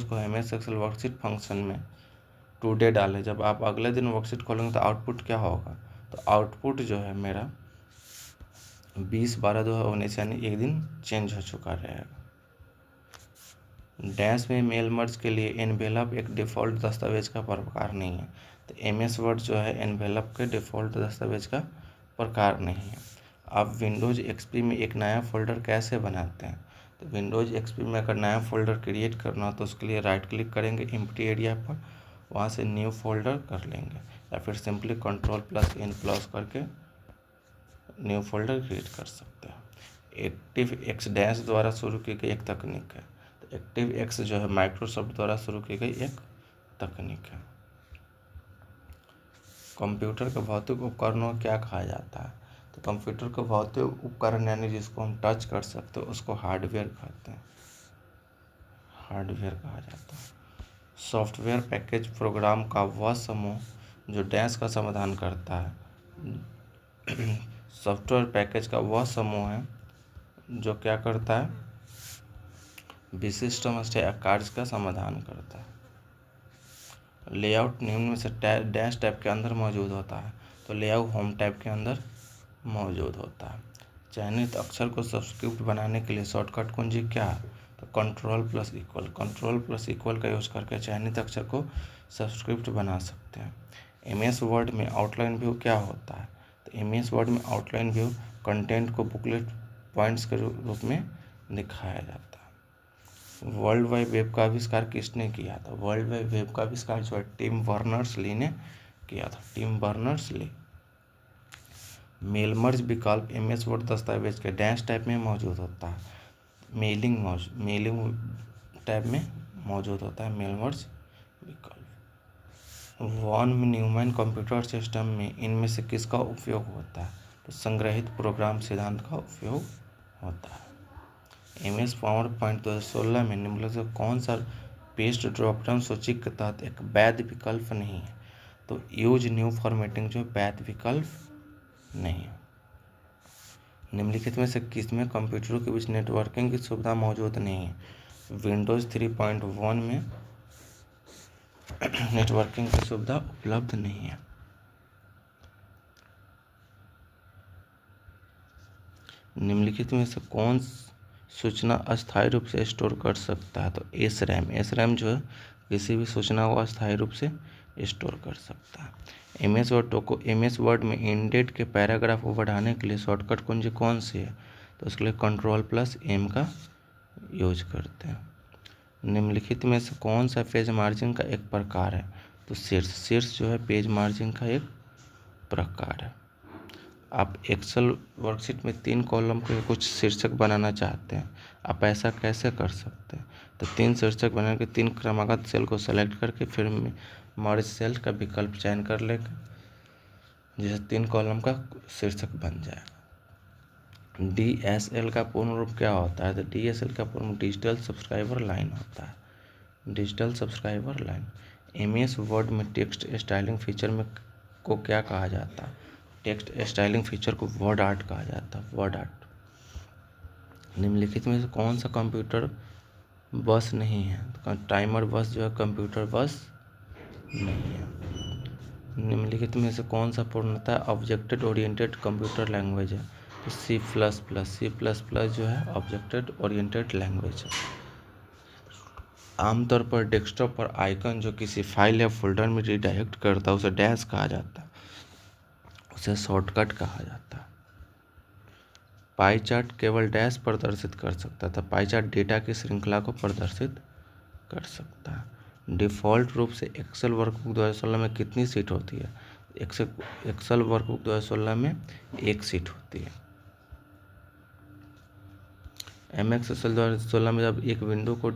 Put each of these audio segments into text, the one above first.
इसको MS Excel worksheet function में today डालें। जब आप अगले दिन वर्कशीट खोलेंगे तो आउटपुट क्या होगा, तो आउटपुट जो है मेरा 20/12/2019 यानी एक दिन चेंज हो चुका रहेगा। डैश में मेल मर्ज के लिए एनवेलप एक डिफ़ॉल्ट दस्तावेज का प्रकार नहीं है। तो MS वर्ड जो है एनवेलप के डिफ़ॉल्ट दस्तावेज का प्रकार नहीं है। आप विंडोज़ XP में एक नया फ़ोल्डर कैसे बनाते हैं, तो विंडोज़ एक्सपी में अगर नया फोल्डर क्रिएट करना हो तो उसके लिए राइट क्लिक करेंगे एम्प्टी एरिया पर, वहाँ से न्यू फोल्डर कर लेंगे, या फिर सिंपली Ctrl+N+ करके न्यू फोल्डर क्रिएट कर सकते हैं। एक्टिव एक्स डैश द्वारा शुरू की गई एक तकनीक है। तो एक्टिव एक्स जो है माइक्रोसॉफ्ट द्वारा शुरू की गई एक तकनीक है। कंप्यूटर के भौतिक उपकरणों को क्या कहा जाता है? तो कंप्यूटर के भौतिक उपकरण यानी जिसको हम टच कर सकते हैं उसको हार्डवेयर कहते हैं, हार्डवेयर कहा जाता है। सॉफ्टवेयर पैकेज प्रोग्राम का वह समूह जो डैश का समाधान करता है। सॉफ्टवेयर पैकेज का वह समूह है जो क्या करता है, विशिष्ट समस्या कार्य का समाधान करता है। लेआउट निम्न में से डैश टैब के अंदर मौजूद होता है। तो लेआउट होम टैब के अंदर मौजूद होता है। चयनित अक्षर को सबस्क्रिप्ट बनाने के लिए शॉर्टकट कुंजी क्या है? तो Ctrl+= का यूज़ करके चयनित अक्षर को सबस्क्रिप्ट बना सकते हैं। MS वर्ड में आउटलाइन व्यू क्या होता है? तो MS वर्ड में आउटलाइन व्यू कंटेंट को बुकलेट पॉइंट्स के रूप में दिखाया जाता है। वर्ल्ड वाइड वेब का आविष्कार किसने किया था? वर्ल्ड वाइड वेब का आविष्कार जो है टिम बर्नर्स-ली ने किया था, टिम बर्नर्स-ली। मेल मर्ज विकल्प MS वर्ड दस्तावेज के डैश टैब में मौजूद होता है। मेलिंग टैब में मौजूद होता है मेल मर्ज विकल्प। वॉन न्यूमैन कंप्यूटर सिस्टम में इनमें से किसका उपयोग होता है? तो संग्रहित प्रोग्राम सिद्धांत का उपयोग होता है। MS पावरपॉइंट 2016 में निम्नलिखित से कौन सा पेस्ट ड्रॉपडाउन सूची के तहत एक वैध विकल्प नहीं है? तो यूज न्यू फॉर्मेटिंग जो वैध विकल्प नहीं है। निम्नलिखित में से किसमें कंप्यूटरों के बीच नेटवर्किंग की सुविधा मौजूद नहीं है? विंडोज़ 3.1 में नेटवर्किंग की सुविधा उपलब्ध नहीं है। निम्नलिखित में से कौन सूचना अस्थायी रूप से स्टोर कर सकता है? तो SRAM जो है किसी भी सूचना को अस्थायी रूप से स्टोर कर सकता है। MS वर्ड में इंडेंट के पैराग्राफ को बढ़ाने के लिए शॉर्टकट कुंजी कौन सी है? तो उसके लिए Ctrl+M का यूज करते हैं। निम्नलिखित में से कौन सा पेज मार्जिन का एक प्रकार है? तो शीर्ष जो है पेज मार्जिन का एक प्रकार है। आप एक्सेल वर्कशीट में 3 कॉलम के कुछ शीर्षक बनाना चाहते हैं, आप ऐसा कैसे कर सकते हैं? तो 3 शीर्षक बनाने के 3 क्रमागत सेल को सेलेक्ट करके फिर मर्ज सेल का विकल्प चयन कर लेंगे, जिससे 3 कॉलम का शीर्षक बन जाएगा। DSL का पूर्ण रूप क्या होता है? तो DSL का पूर्ण डिजिटल सब्सक्राइबर लाइन होता है, digital subscriber line. MS word में टेक्स्ट स्टाइलिंग फीचर में को क्या कहा जाता है? टेक्स्ट स्टाइलिंग फीचर को वर्ड आर्ट कहा जाता है, वर्ड आर्ट। निम्नलिखित में से कौन सा कंप्यूटर बस नहीं है? तो टाइमर बस जो है कंप्यूटर बस नहीं है। निम्नलिखित में से कौन सा पूर्णतः ऑब्जेक्ट ओरिएंटेड कंप्यूटर लैंग्वेज है? तो C++ जो है ऑब्जेक्ट ओरिएंटेड लैंग्वेज है। आमतौर पर डेस्कटॉप पर आइकन जो किसी फाइल या फोल्डर में रिडायरेक्ट करता है उसे डैश कहा जाता है, उसे शॉर्टकट कहा जाता है। पाई चार्ट केवल डैश प्रदर्शित कर सकता था, पाई चार्ट डेटा की श्रृंखला को प्रदर्शित कर सकता है। डिफ़ॉल्ट रूप से एक्सेल वर्कबुक 2016 में कितनी सीट होती है? एक्सेल वर्कबुक 2016 में 1 सीट होती है। MS एक्सेल 2016 में जब एक विंडो को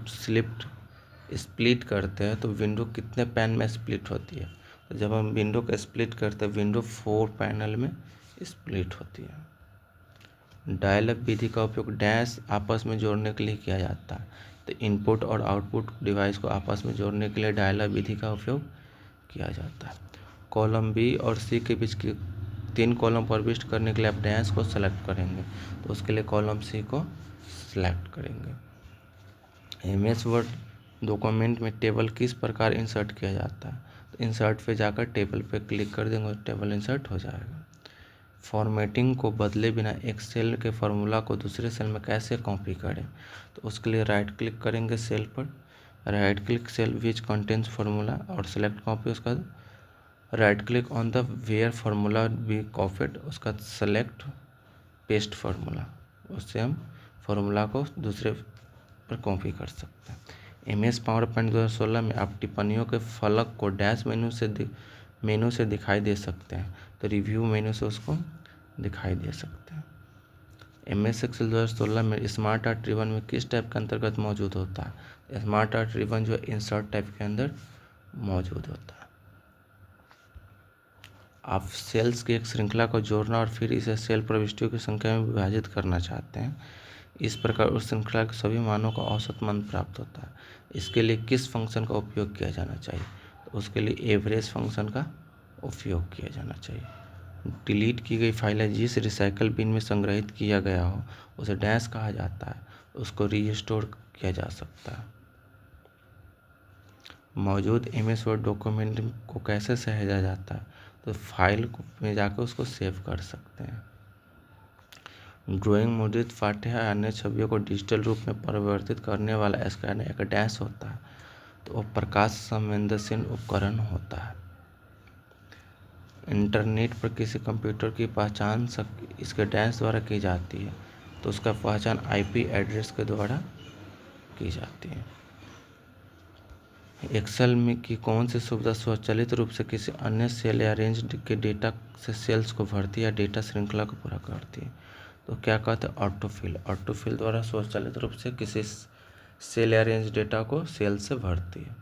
स्प्लिट करते हैं तो विंडो कितने पैन में स्प्लिट होती है? तो जब हम विंडो को स्प्लिट करते हैं विंडो 4 पैनल में स्प्लिट होती है। डायल अप विधि का उपयोग डैश आपस में जोड़ने के लिए किया जाता है। तो इनपुट और आउटपुट डिवाइस को आपस में जोड़ने के लिए डायल अप विधि का उपयोग किया जाता है। कॉलम B और C के बीच के 3 कॉलम प्रविष्ट करने के लिए आप डैश को सेलेक्ट करेंगे, तो उसके लिए कॉलम C को सेलेक्ट करेंगे। MS वर्ड डॉक्यूमेंट में टेबल किस प्रकार इंसर्ट किया जाता है? तो इंसर्ट पे जाकर टेबल पे क्लिक कर देंगे और टेबल इंसर्ट हो जाएगा। फॉर्मेटिंग को बदले बिना एक सेल के फार्मूला को दूसरे सेल में कैसे कॉपी करें? तो उसके लिए राइट क्लिक करेंगे सेल पर, right click cell which contains formula और सेलेक्ट कॉपी, उसका right click on the where formula be copied, उसका सेलेक्ट पेस्ट फार्मूला, उससे हम फार्मूला को दूसरे पर कॉपी कर सकते हैं। MS पावर पॉइंट 2016 में आप टिप्पणियों के फलक को डैश मेनू से दिखाई दे सकते हैं, तो रिव्यू मेनू से उसको दिखाई दे सकते हैं। MS एक्सेल 2016 में स्मार्ट आर्ट रिबन में किस टाइप के अंतर्गत मौजूद होता है? स्मार्ट आर्ट रिबन जो इंसर्ट टाइप के अंदर मौजूद होता है। आप सेल्स की एक श्रृंखला को जोड़ना और फिर इसे सेल प्रविष्टियों की संख्या में विभाजित करना चाहते हैं। इस प्रकार उस श्रृंखला के सभी मानों का औसत मान प्राप्त होता है। इसके लिए किस फंक्शन का उपयोग किया जाना चाहिए? तो उसके लिए एवरेज फंक्शन का उपयोग किया जाना चाहिए। डिलीट की गई फाइलें जिस रिसाइकल बिन में संग्रहित किया गया हो उसे डैश कहा जाता है, उसको रीस्टोर किया जा सकता है। मौजूद MS वर्ड डॉक्यूमेंट को कैसे सहेजा जाता है? तो फाइल में जाकर उसको सेव कर सकते हैं। ड्राइंग मुद्रित पाठ्य या अन्य छवियों को डिजिटल रूप में परिवर्तित करने वाला स्कैनर एक डैश होता है, तो वो प्रकाश संवेदनशील उपकरण होता है। इंटरनेट पर किसी कंप्यूटर की पहचान इसके डैश द्वारा की जाती है, तो उसका पहचान IP एड्रेस के द्वारा की जाती है। एक्सेल में की कौन सी सुविधा स्वचालित रूप से किसी अन्य सेल या रेंज के डेटा से सेल्स को भरती है या डेटा श्रृंखला को पूरा करती है? तो क्या कहते हैं? ऑटोफिल। ऑटोफिल द्वारा स्वचालित रूप से किसी सेल या रेंज डेटा को सेल से भरती है।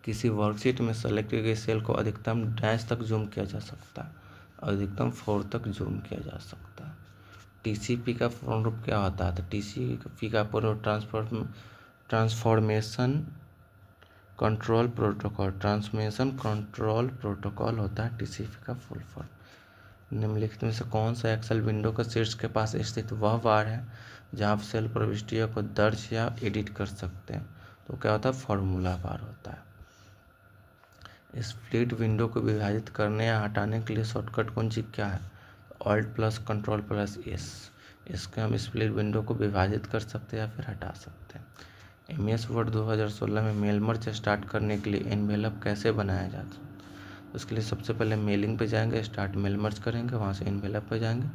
किसी वर्कशीट में सेलेक्ट की गई सेल को अधिकतम डैश तक जूम किया जा सकता है, अधिकतम 4 तक जूम किया जा सकता है। TCP का पूर्ण रूप क्या होता है? तो TCP का पूर्ण रूप transformation control protocol, transformation control protocol होता है TCP का फुल फॉर्म। निम्नलिखित में से कौन सा एक्सेल विंडो का शीर्ष के पास स्थित वह बार है जहां आप सेल प्रविष्टियों को दर्ज या एडिट कर सकते हैं? तो क्या होता है? फॉर्मूला बार होता है। स्प्लिट विंडो को विभाजित करने या हटाने के लिए शॉर्टकट कुंजी क्या है? Alt+Ctrl+S। इसके हम स्प्लिट विंडो को विभाजित कर सकते हैं या फिर हटा सकते हैं। MS वर्ड 2016 में मेल मर्ज स्टार्ट करने के लिए एनवेलप कैसे बनाया जाता है? उसके लिए सबसे पहले मेलिंग पे जाएंगे, स्टार्ट मेल मर्ज करेंगे, वहाँ से एनवेलप पे जाएंगे,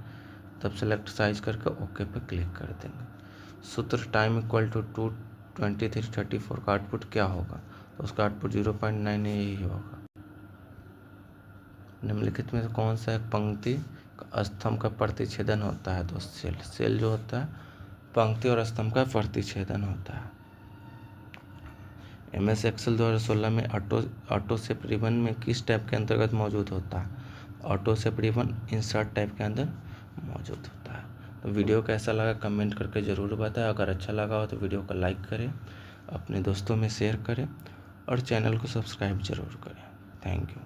तब सेलेक्ट साइज करके ओके पे क्लिक कर देंगे। सूत्र टाइम इक्वल टू 2:23:34 का आउटपुट क्या होगा? तो उसका आउटपुट 0.9 यही होगा। निम्नलिखित में से कौन सा एक पंक्ति स्तंभ का प्रतिच्छेदन होता है? तो सेल जो होता है पंक्ति और स्तंभ का प्रतिच्छेदन होता है। MS एक्सेल 2016 में ऑटो सेप रिबन में किस टाइप के अंतर्गत मौजूद होता है? ऑटो सेप रिबन इंसर्ट टाइप के अंदर मौजूद होता है। तो वीडियो कैसा लगा कमेंट करके ज़रूर बताएं। अगर अच्छा लगा हो तो वीडियो को लाइक करें, अपने दोस्तों में शेयर करें और चैनल को सब्सक्राइब ज़रूर करें। Thank you.